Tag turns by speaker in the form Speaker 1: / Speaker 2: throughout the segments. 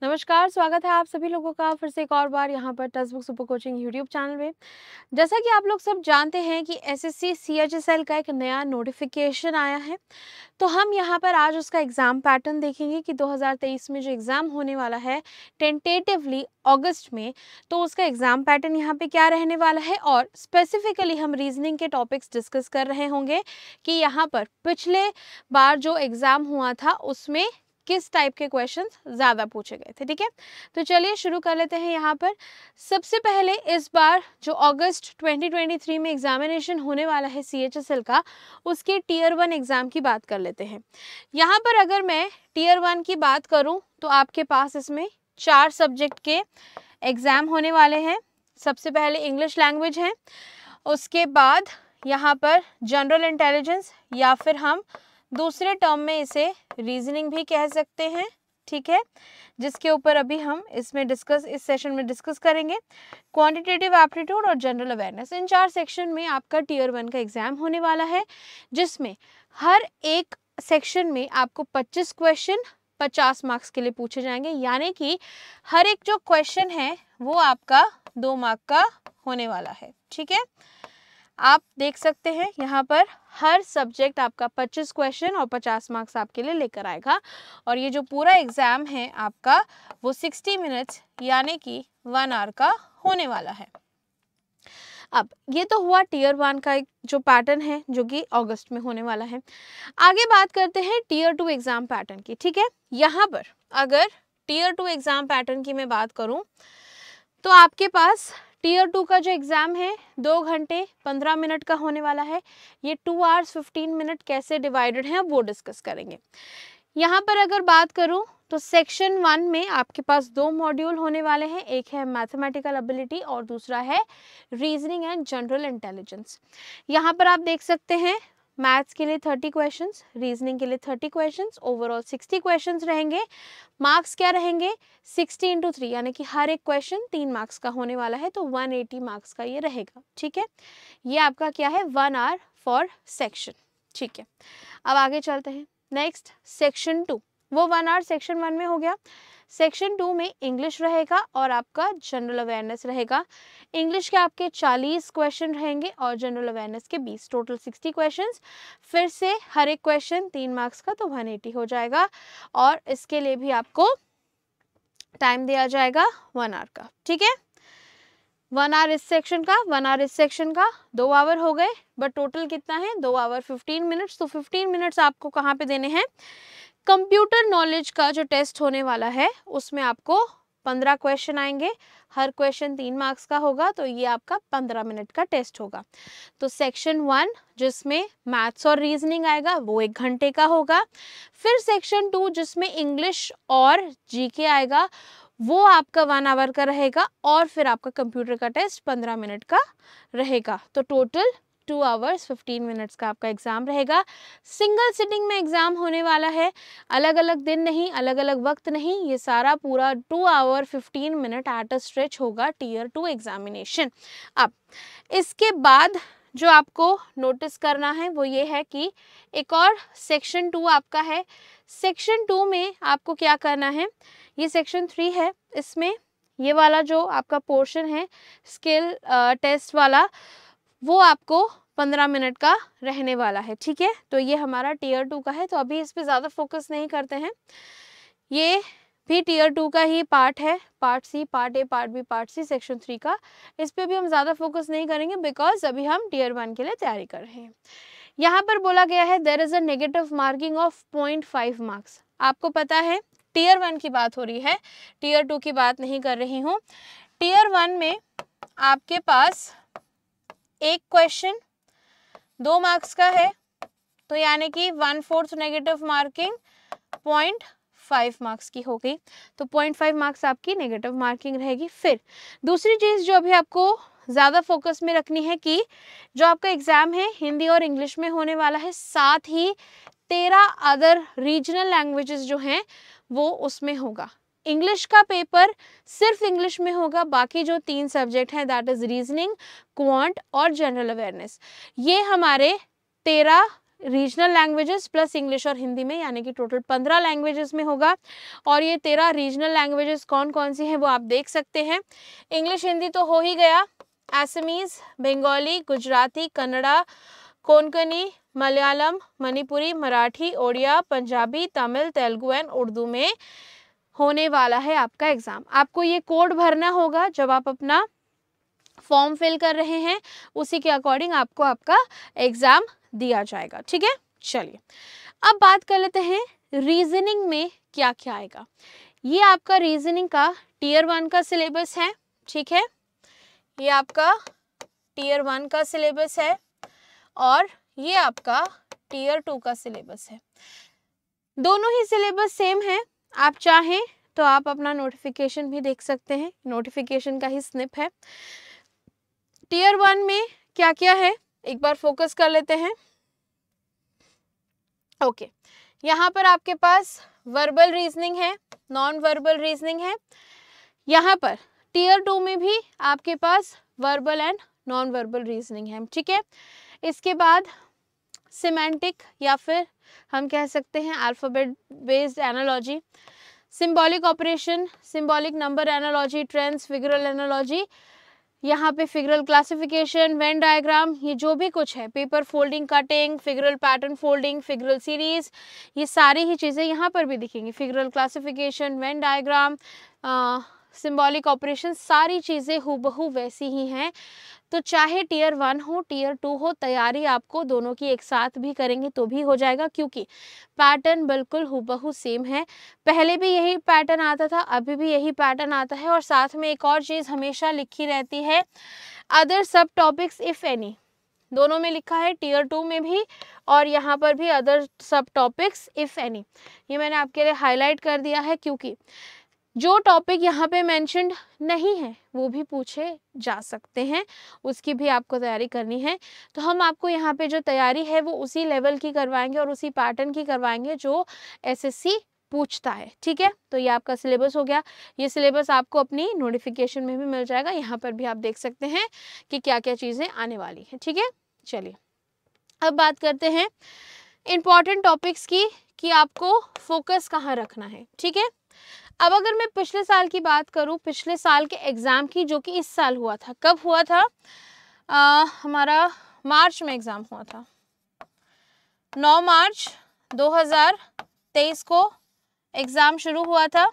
Speaker 1: नमस्कार, स्वागत है आप सभी लोगों का फिर से एक और बार यहाँ पर text book super coaching YouTube channel में। जैसा कि आप लोग सब जानते हैं कि एसएससी सीएचएसएल का एक नया नोटिफिकेशन आया है, तो हम यहाँ पर आज उसका एग्ज़ाम पैटर्न देखेंगे कि 2023 में जो एग्ज़ाम होने वाला है टेंटेटिवली अगस्त में, तो उसका एग्ज़ाम पैटर्न यहाँ पे क्या रहने वाला है और स्पेसिफिकली हम रीजनिंग के टॉपिक्स डिस्कस कर रहे होंगे कि यहाँ पर पिछले बार जो एग्ज़ाम हुआ था उसमें किस टाइप के क्वेश्चंस ज़्यादा पूछे गए थे। ठीक है, तो चलिए शुरू कर लेते हैं। यहाँ पर सबसे पहले इस बार जो अगस्त 2023 में एग्जामिनेशन होने वाला है सीएचएसएल का, उसके टीयर 1 एग्ज़ाम की बात कर लेते हैं। यहाँ पर अगर मैं टीयर 1 की बात करूँ तो आपके पास इसमें 4 सब्जेक्ट के एग्ज़ाम होने वाले हैं। सबसे पहले इंग्लिश लैंग्वेज है, उसके बाद यहाँ पर जनरल इंटेलिजेंस या फिर हम दूसरे टर्म में इसे रीजनिंग भी कह सकते हैं। ठीक है, जिसके ऊपर अभी हम इस सेशन में डिस्कस करेंगे। क्वांटिटेटिव एप्टीट्यूड और जनरल अवेयरनेस, इन 4 सेक्शन में आपका टीयर 1 का एग्जाम होने वाला है, जिसमें हर एक सेक्शन में आपको 25 क्वेश्चन 50 मार्क्स के लिए पूछे जाएंगे, यानी कि हर एक जो क्वेश्चन है वो आपका 2 मार्क का होने वाला है। ठीक है, आप देख सकते हैं यहाँ पर हर सब्जेक्ट आपका 25 क्वेश्चन और 50 मार्क्स आपके लिए लेकर आएगा, और ये जो पूरा एग्ज़ाम है आपका वो 60 मिनट्स यानी कि 1 आवर का होने वाला है। अब ये तो हुआ टीयर 1 का एक जो पैटर्न है जो कि अगस्त में होने वाला है। आगे बात करते हैं टीयर 2 एग्ज़ाम पैटर्न की। ठीक है, यहाँ पर अगर टीयर 2 एग्ज़ाम पैटर्न की मैं बात करूँ तो आपके पास टीयर 2 का जो एग्ज़ाम है 2 घंटे 15 मिनट का होने वाला है। ये 2 आवर्स 15 मिनट कैसे डिवाइडेड है वो डिस्कस करेंगे। यहाँ पर अगर बात करूँ तो सेक्शन 1 में आपके पास 2 मॉड्यूल होने वाले हैं, एक है मैथमेटिकल एबिलिटी और दूसरा है रीजनिंग एंड जनरल इंटेलिजेंस। यहाँ पर आप देख सकते हैं मैथ्स के लिए 30 क्वेश्चंस, रीजनिंग के लिए 30 क्वेश्चंस, ओवरऑल 60 क्वेश्चंस रहेंगे। मार्क्स क्या रहेंगे 60 इंटू 3 यानी कि हर एक क्वेश्चन 3 मार्क्स का होने वाला है, तो 180 मार्क्स का ये रहेगा। ठीक है, ये आपका क्या है 1 आवर फॉर सेक्शन। ठीक है, अब आगे चलते हैं। नेक्स्ट सेक्शन 2, वो 1 आवर सेक्शन 1 में हो गया। सेक्शन 2 में इंग्लिश रहेगा और आपका जनरल अवेयरनेस रहेगा। इंग्लिश के आपके 40 क्वेश्चन रहेंगे और जनरल अवेयरनेस के 20, टोटल 60 क्वेश्चंस। फिर से हर एक क्वेश्चन 3 मार्क्स का, तो 180 हो जाएगा, और इसके लिए भी आपको टाइम दिया जाएगा 1 आवर का। ठीक है, 1 आवर इस सेक्शन का, 1 आवर इस सेक्शन का, 2 आवर हो गए, बट टोटल कितना है 2 आवर 15 मिनट्स। तो 15 मिनट्स आपको कहाँ पे देने हैं, कंप्यूटर नॉलेज का जो टेस्ट होने वाला है उसमें आपको 15 क्वेश्चन आएंगे, हर क्वेश्चन 3 मार्क्स का होगा, तो ये आपका 15 मिनट का टेस्ट होगा। तो सेक्शन 1 जिसमें मैथ्स और रीजनिंग आएगा वो 1 घंटे का होगा। फिर सेक्शन 2 जिसमें इंग्लिश और जीके आएगा वो आपका 1 आवर का रहेगा, और फिर आपका कंप्यूटर का टेस्ट 15 मिनट का रहेगा। तो टोटल 2 आवर्स 15 मिनट्स का आपका एग्ज़ाम रहेगा। सिंगल सिटिंग में एग्ज़ाम होने वाला है, अलग अलग दिन नहीं, अलग अलग वक्त नहीं, ये सारा पूरा 2 hour 15 minute at a stretch होगा टीयर 2 एग्जामिनेशन। अब इसके बाद जो आपको नोटिस करना है वो ये है कि एक और सेक्शन 2 आपका है। सेक्शन 2 में आपको क्या करना है, ये सेक्शन 3 है, इसमें ये वाला जो आपका पोर्शन है स्किल टेस्ट वाला वो आपको 15 मिनट का रहने वाला है। ठीक है, तो ये हमारा टीयर 2 का है, तो अभी इस पे ज़्यादा फोकस नहीं करते हैं। ये भी टीयर 2 का ही पार्ट है, part C, part A, part B, part C, section 3 का। इस पे भी हम ज़्यादा फोकस नहीं करेंगे बिकॉज अभी हम टीयर 1 के लिए तैयारी कर रहे हैं। यहाँ पर बोला गया है there is a negative marking of 0.5 marks. आपको पता है टीयर 1 की बात हो रही है, टीयर 2 की बात नहीं कर रही हूँ। टीयर 1 में आपके पास एक क्वेश्चन 2 मार्क्स का है, तो यानी कि 1/4 नेगेटिव मार्किंग 0.5 मार्क्स की हो गई, तो 0.5 मार्क्स आपकी नेगेटिव मार्किंग रहेगी। फिर दूसरी चीज़ जो अभी आपको ज़्यादा फोकस में रखनी है कि जो आपका एग्ज़ाम है हिंदी और इंग्लिश में होने वाला है, साथ ही 13 अदर रीजनल लैंग्वेजेस जो हैं वो उसमें होगा। इंग्लिश का पेपर सिर्फ इंग्लिश में होगा, बाकी जो 3 सब्जेक्ट हैं दैट इज़ रीजनिंग, क्वांट और जनरल अवेयरनेस, ये हमारे 13 रीजनल लैंग्वेजेस प्लस इंग्लिश और हिंदी में, यानी कि टोटल 15 लैंग्वेजेस में होगा। और ये 13 रीजनल लैंग्वेजेस कौन कौन सी हैं वो आप देख सकते हैं। इंग्लिश हिंदी तो हो ही गया, असमीज, बंगाली, गुजराती, कन्नड़ा, कोंकणी, मलयालम, मणिपुरी, मराठी, ओडिया, पंजाबी, तमिल, तेलुगु एंड उर्दू में होने वाला है आपका एग्जाम। आपको ये कोड भरना होगा जब आप अपना फॉर्म फिल कर रहे हैं, उसी के अकॉर्डिंग आपको आपका एग्जाम दिया जाएगा। ठीक है, चलिए अब बात कर लेते हैं रीजनिंग में क्या क्या आएगा। ये आपका रीजनिंग का टीयर 1 का सिलेबस है। ठीक है, ये आपका टीयर 1 का सिलेबस है और ये आपका टीयर 2 का सिलेबस है। दोनों ही सिलेबस सेम है। आप चाहें तो आप अपना नोटिफिकेशन भी देख सकते हैं, नोटिफिकेशन का ही स्निप है। टीयर 1 में क्या क्या है एक बार फोकस कर लेते हैं। ओके, यहाँ पर आपके पास वर्बल रीजनिंग है, नॉन वर्बल रीजनिंग है। यहाँ पर टीयर 2 में भी आपके पास verbal and non verbal reasoning है। ठीक है, इसके बाद सिमेंटिक या फिर हम कह सकते हैं alphabet based analogy, symbolic operation, symbolic number analogy, trends, figural analogy, यहाँ पे फिगरल क्लासिफिकेशन, वेन डायग्राम, ये जो भी कुछ है, paper folding, cutting, figural pattern folding, figural series, ये सारी ही चीज़ें यहाँ पर भी दिखेंगी। Figural classification, Venn diagram, symbolic operation, सारी चीज़ें हूबहू वैसी ही हैं। तो चाहे टीयर 1 हो टीयर 2 हो, तैयारी आपको दोनों की एक साथ भी करेंगे तो भी हो जाएगा, क्योंकि पैटर्न बिल्कुल हूबहू सेम है। पहले भी यही पैटर्न आता था, अभी भी यही पैटर्न आता है। और साथ में एक और चीज़ हमेशा लिखी रहती है, अदर सब टॉपिक्स इफ़ एनी, दोनों में लिखा है, टीयर 2 में भी और यहाँ पर भी अदर सब टॉपिक्स इफ़ एनी। ये मैंने आपके लिए हाईलाइट कर दिया है, क्योंकि जो टॉपिक यहाँ पे मेंशन्ड नहीं है वो भी पूछे जा सकते हैं, उसकी भी आपको तैयारी करनी है। तो हम आपको यहाँ पे जो तैयारी है वो उसी लेवल की करवाएंगे और उसी पैटर्न की करवाएंगे जो एसएससी पूछता है। ठीक है, तो ये आपका सिलेबस हो गया। ये सिलेबस आपको अपनी नोटिफिकेशन में भी मिल जाएगा, यहाँ पर भी आप देख सकते हैं कि क्या क्या चीज़ें आने वाली हैं। ठीक है, चलिए अब बात करते हैं इम्पॉर्टेंट टॉपिक्स की, कि आपको फोकस कहाँ रखना है। ठीक है, अब अगर मैं पिछले साल की बात करूं, पिछले साल के एग्ज़ाम की, जो कि इस साल हुआ था, कब हुआ था, हमारा मार्च में एग्ज़ाम हुआ था, 9 मार्च 2023 को एग्ज़ाम शुरू हुआ था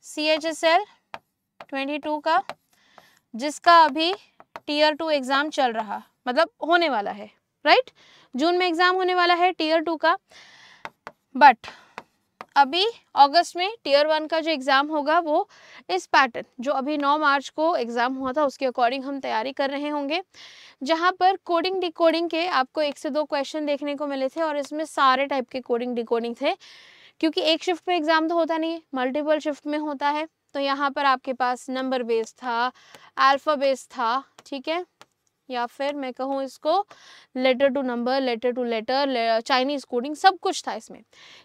Speaker 1: CHSL 22 का, जिसका अभी टीयर 2 एग्ज़ाम चल रहा, मतलब होने वाला है, राइट। जून में एग्ज़ाम होने वाला है टीयर 2 का, बट अभी अगस्त में टीयर 1 का जो एग्ज़ाम होगा वो इस पैटर्न, जो अभी 9 मार्च को एग्ज़ाम हुआ था, उसके अकॉर्डिंग हम तैयारी कर रहे होंगे, जहाँ पर कोडिंग डिकोडिंग के आपको 1 से 2 क्वेश्चन देखने को मिले थे। और इसमें सारे टाइप के कोडिंग डिकोडिंग थे, क्योंकि एक शिफ्ट में एग्ज़ाम तो होता नहीं है, मल्टीपल शिफ्ट में होता है। तो यहाँ पर आपके पास नंबर बेस्ड था, अल्फ़ा बेस्ड था, ठीक है, या फिर मैं कहूँ इसको letter to number, letter to letter, Chinese coding, सब कुछ था इसमें।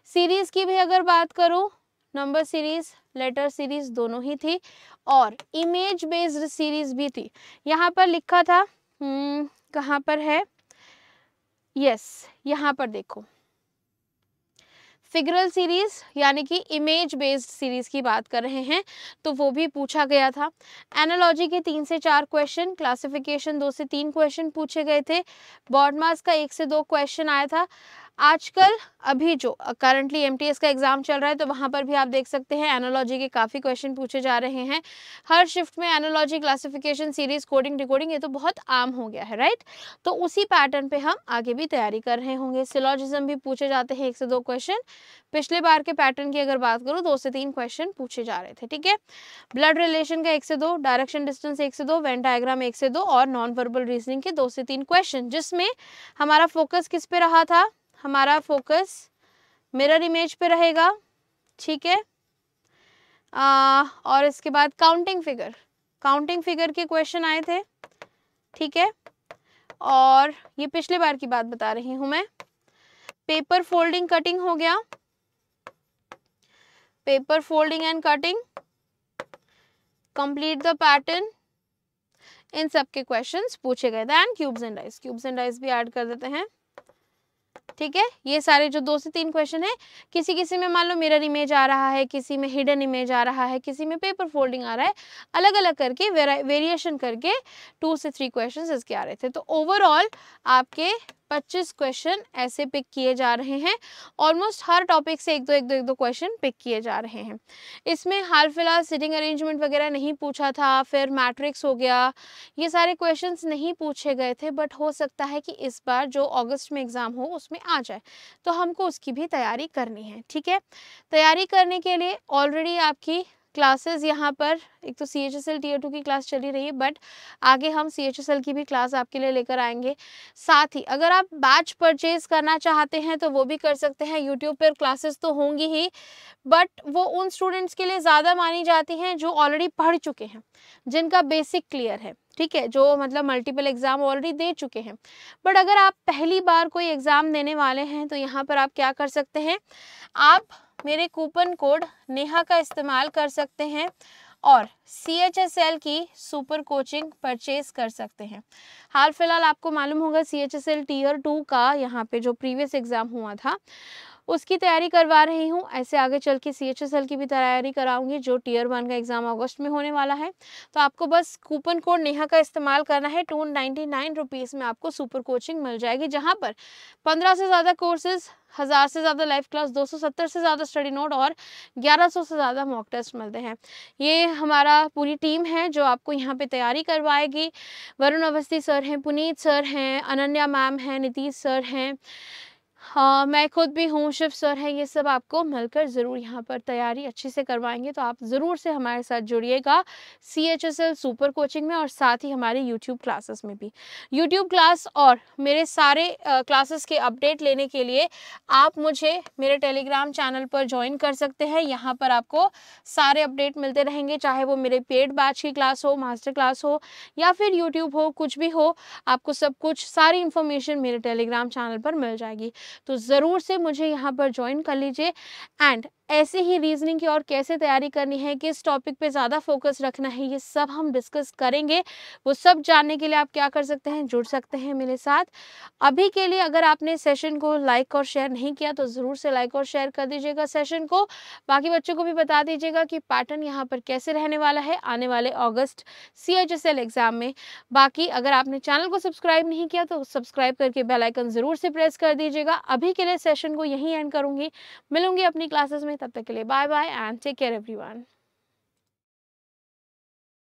Speaker 1: सीरीज़ की भी अगर बात करूँ, नंबर सीरीज़, लेटर सीरीज़ दोनों ही थी, और इमेज बेस्ड सीरीज़ भी थी। यहाँ पर लिखा था, कहाँ पर है, यस, यहाँ पर देखो, फिगरल सीरीज़ यानी कि इमेज बेस्ड सीरीज़ की बात कर रहे हैं, तो वो भी पूछा गया था। एनालॉजी के 3 से 4 क्वेश्चन, क्लासिफिकेशन 2 से 3 क्वेश्चन पूछे गए थे, बॉडमास का 1 से 2 क्वेश्चन आया था। आजकल अभी जो करंटली MTS का एग्ज़ाम चल रहा है, तो वहाँ पर भी आप देख सकते हैं एनालॉजी के काफ़ी क्वेश्चन पूछे जा रहे हैं। हर शिफ्ट में analogy, classification, series, coding decoding, ये तो बहुत आम हो गया है, राइट। तो उसी पैटर्न पे हम आगे भी तैयारी कर रहे होंगे। सिलॉजिज्म भी पूछे जाते हैं 1 से 2 क्वेश्चन। पिछले बार के पैटर्न की अगर बात करूँ, 2 से 3 क्वेश्चन पूछे जा रहे थे, ठीक है। ब्लड रिलेशन का 1 से 2, डायरेक्शन डिस्टेंस 1 से 2, वेन डायग्राम 1 से 2 और नॉन वर्बल रीजनिंग के 2 से 3 क्वेश्चन, जिसमें हमारा फोकस किस पे रहा था, हमारा फोकस मिरर इमेज पे रहेगा, ठीक है। और इसके बाद काउंटिंग फिगर के क्वेश्चन आए थे, ठीक है। और ये पिछले बार की बात बता रही हूँ मैं। पेपर फोल्डिंग कटिंग हो गया, paper folding and cutting, complete the pattern, इन सब के क्वेश्चंस पूछे गए थे। एंड क्यूब्स एंड डाइस भी ऐड कर देते हैं, ठीक है। ये सारे जो 2 से 3 क्वेश्चन है, किसी किसी में मान लो मिरर इमेज आ रहा है, किसी में हिडन इमेज आ रहा है, किसी में पेपर फोल्डिंग आ रहा है, अलग अलग करके वेरिएशन करके 2 से 3 क्वेश्चन इसके आ रहे थे। तो ओवरऑल आपके 25 क्वेश्चन ऐसे पिक किए जा रहे हैं। ऑलमोस्ट हर टॉपिक से एक दो क्वेश्चन पिक किए जा रहे हैं। इसमें हाल फिलहाल सिटिंग अरेंजमेंट वगैरह नहीं पूछा था, फिर मैट्रिक्स हो गया, ये सारे क्वेश्चंस नहीं पूछे गए थे, बट हो सकता है कि इस बार जो अगस्त में एग्ज़ाम हो उसमें आ जाए, तो हमको उसकी भी तैयारी करनी है। ठीक है, तैयारी करने के लिए ऑलरेडी आपकी क्लासेस यहाँ पर एक तो CHSL Tier 2 की क्लास चली रही है, बट आगे हम CHSL की भी क्लास आपके लिए लेकर आएंगे। साथ ही अगर आप बैच परचेज करना चाहते हैं तो वो भी कर सकते हैं। यूट्यूब पर क्लासेस तो होंगी ही, बट वो उन स्टूडेंट्स के लिए ज़्यादा मानी जाती हैं जो ऑलरेडी पढ़ चुके हैं, जिनका बेसिक क्लियर है। ठीक है, जो मतलब मल्टीपल एग्ज़ाम ऑलरेडी दे चुके हैं। बट अगर आप पहली बार कोई एग्ज़ाम देने वाले हैं तो यहाँ पर आप क्या कर सकते हैं, आप मेरे कूपन कोड नेहा का इस्तेमाल कर सकते हैं और CHSL की सुपर कोचिंग परचेज कर सकते हैं। हाल फिलहाल आपको मालूम होगा CHSL Tier 2 का यहाँ पे जो प्रीवियस एग्ज़ाम हुआ था उसकी तैयारी करवा रही हूँ। ऐसे आगे चल के CHSL की भी तैयारी कराऊंगी जो Tier 1 का एग्ज़ाम अगस्त में होने वाला है। तो आपको बस कूपन कोड नेहा का इस्तेमाल करना है। 299 रुपीज़ में आपको सुपर कोचिंग मिल जाएगी, जहाँ पर 15 से ज़्यादा कोर्सेज, 1000 से ज़्यादा लाइव क्लास, 270 से ज़्यादा स्टडी नोट और 1100 से ज़्यादा मॉक टेस्ट मिलते हैं। ये हमारा पूरी टीम है जो आपको यहाँ पे तैयारी करवाएगी। वरुण अवस्थी सर हैं, पुनीत सर हैं, अनन्या मैम हैं, नीतीश सर हैं, हाँ मैं खुद भी हूँ, शिव सर हैं। ये सब आपको मिलकर ज़रूर यहाँ पर तैयारी अच्छे से करवाएंगे। तो आप ज़रूर से हमारे साथ जुड़िएगा CHSL सुपर कोचिंग में और साथ ही हमारे यूट्यूब क्लासेस में भी। यूट्यूब क्लास और मेरे सारे क्लासेस के अपडेट लेने के लिए आप मुझे मेरे टेलीग्राम चैनल पर ज्वाइन कर सकते हैं। यहाँ पर आपको सारे अपडेट मिलते रहेंगे, चाहे वो मेरे पेड बैच की क्लास हो, मास्टर क्लास हो या फिर यूट्यूब हो, कुछ भी हो, आपको सब कुछ सारी इन्फॉर्मेशन मेरे टेलीग्राम चैनल पर मिल जाएगी। तो ज़रूर से मुझे यहाँ पर ज्वाइन कर लीजिए। एंड ऐसे ही रीजनिंग की और कैसे तैयारी करनी है, किस टॉपिक पे ज़्यादा फोकस रखना है, ये सब हम डिस्कस करेंगे। वो सब जानने के लिए आप क्या कर सकते हैं, जुड़ सकते हैं मेरे साथ। अभी के लिए अगर आपने सेशन को लाइक और शेयर नहीं किया तो ज़रूर से लाइक और शेयर कर दीजिएगा सेशन को। बाकी बच्चों को भी बता दीजिएगा कि पैटर्न यहाँ पर कैसे रहने वाला है आने वाले अगस्त CHSL एग्ज़ाम में। बाकी अगर आपने चैनल को सब्सक्राइब नहीं किया तो सब्सक्राइब करके बेल आइकन ज़रूर से प्रेस कर दीजिएगा। अभी के लिए सेशन को यहीं एंड करूँगी, मिलूंगी अपनी क्लासेस में। तब तक के लिए bye bye and take care everyone.